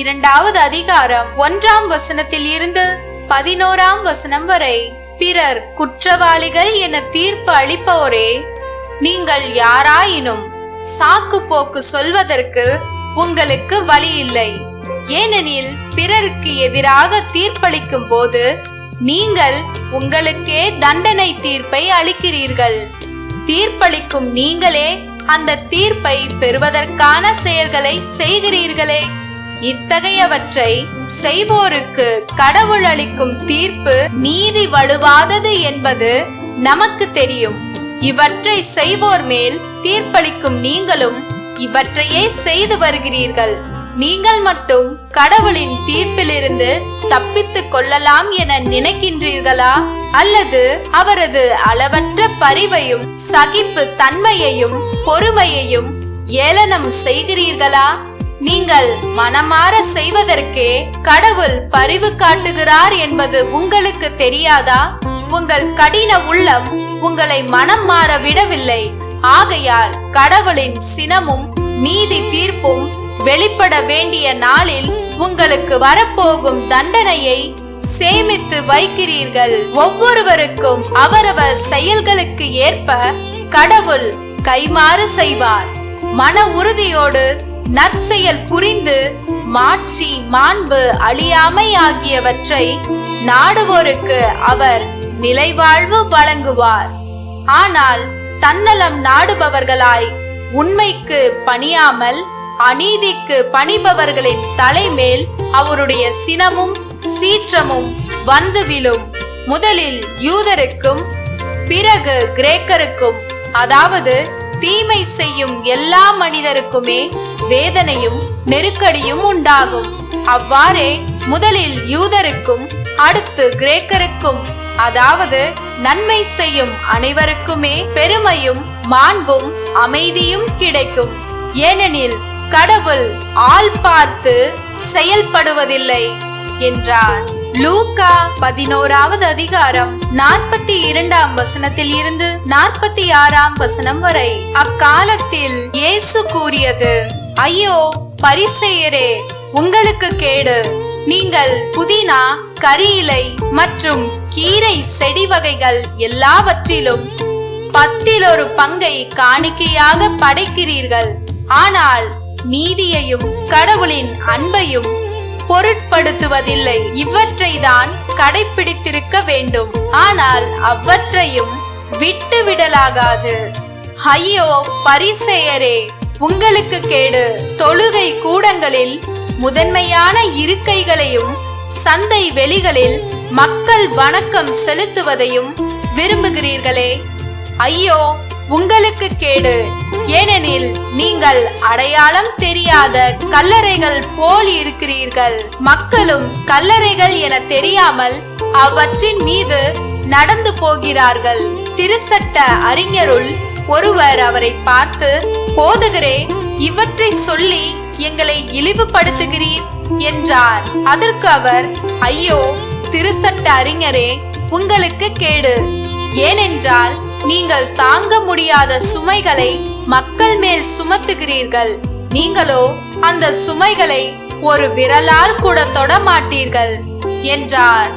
2வது அதிகாரம் 1ஆம் வசனத்தில் இருந்து 11ஆம் வசனம் வரை. பிறர் குற்றவாளிகள் என தீர்ப்பு அளிப்போரே, நீங்கள் யாராயினும் சாக்கு போக்கு சொல்வதற்கு உங்களுக்கு வழி இல்லை. ஏனெனில் பிறருக்கு எதிராக தீர்ப்பளிக்கும் போது நீங்கள் உங்களுக்கே தண்டனை தீர்ப்பை அளிக்கிறீர்கள். தீர்ப்பளிக்கும் நீங்களே அந்த தீர்ப்பை பெறுவதற்கான செயல்களை செய்கிறீர்களே. இத்தகையவற்றை செய்வோருக்கு கடவுள் அளிக்கும் தீர்ப்பு நீதி வலுவாதது என்பது நமக்கு தெரியும். இவற்றை செய்வோர் மேல் தீர்ப்பளிக்கும் நீங்களும் இவற்றையே செய்து வருகிறீர்கள். நீங்கள் மட்டும் கடவுளின் தீர்ப்பிலிருந்து தப்பித்துக் கொள்ளலாம் என நினைக்கின்றீர்களா? அல்லது அவரது அளவற்ற பரிவையும் சகிப்பு தன்மையையும் பொறுமையையும் ஏளனம் செய்கிறீர்களா? நீங்கள் மனமாற செய்வதற்கே கடவுள் பரிவு காட்டுகிறார் என்பது உங்களுக்கு தெரியாதா? உங்கள் கடின உள்ளம் உங்களை மனம் மாற விடவில்லை. ஆகையால் கடவுளின் சினமும் நீதி தீர்ப்பும் வெளிப்பட வேண்டிய நாளில் உங்களுக்கு வரப்போகும் தண்டனையை சேமித்து வைக்கிறீர்கள். ஒவ்வொருவருக்கும் அவரவர் செயல்களுக்கு ஏற்ப கடவுள் கைமாறு செய்வார். மன உறுதியோடு நற்செயல் புரிந்து மாட்சி மாண்பு அழியாமை ஆகியவற்றை நாடுவோருக்கு அவர் நிலைவாழ்வு வழங்குவார். ஆனால் தன்னலம் நாடுபவர்களாய் உண்மைக்கு பணியாமல் அநீதிக்கு பணிபவர்களின் தலைமேல் அவருடைய சினமும் சீற்றமும் வந்து விழும். முதலில் யூதருக்கும் பிறகு கிரேக்கருக்கும், அதாவது தீமை செய்யும் எல்லா மனிதருக்குமே வேதனையும் நெருக்கடியும் உண்டாகும். அவ்வாறே முதலில் யூதருக்கும் அடுத்து கிரேக்கருக்கும், அதாவது நன்மை செய்யும் அனைவருக்குமே பெருமையும் மாண்பும் அமைதியும் கிடைக்கும். ஏனெனில் கடவுள் ஆள் பார்த்து செயல்படுவதில்லை என்றார். லூக்கா 11வது அதிகாரம் 42ஆம் வசனத்தில் இருந்து 46ஆம் வசனம் வரை. அக்காலத்தில் இயேசு கூறியது, ஐயோ பரிசேயரே, உங்களுக்கு கேடு! நீங்கள் புதினா, கரியிலை மற்றும் கீரை செடி வகைகள் எல்லாவற்றிலும் 10 பங்கை காணிக்கையாக படைக்கிறீர்கள். ஆனால் நீதியையும் கடவுளின் அன்பையும் பொருட்படுத்துவதில்லை. இவற்றை தான் கடைபிடித்திருக்க வேண்டும். ஆனால் அவற்றையும் விட்டு விடலாகாது. ஐயோ பரிசேயரே, உங்களுக்கு கேடு! தொழுகை கூடங்களில் முதன்மையான இருக்கைகளையும் சந்தை வெளிகளில் மக்கள் வணக்கம் செலுத்துவதையும் விரும்புகிறீர்களே. ஐயோ உங்களுக்கு கேடு! ஏனெனில் நீங்கள் அடையாளம் தெரியாத கல்லறைகள் போல் இருக்கிறீர்கள். மக்களும் கல்லறைகள் என தெரியாமல் அவற்றின் மீது நடந்து போகிறார்கள். திருச்சட்ட அறிஞருள் ஒருவர் அவரை பார்த்து, போதகரே, இவற்றை சொல்லி எங்களை இழிவுபடுத்துகிறீர் என்றார். அதற்கு அவர், ஐயோ திருச்சட்ட அறிஞரே, உங்களுக்கு கேடு! ஏனென்றால் நீங்கள் தாங்க முடியாத சுமைகளை மக்கள் மேல் சுமத்துகிறீர்கள். நீங்களோ அந்த சுமைகளை ஒரு விரலால் கூட தொட மாட்டீர்கள் என்றார்.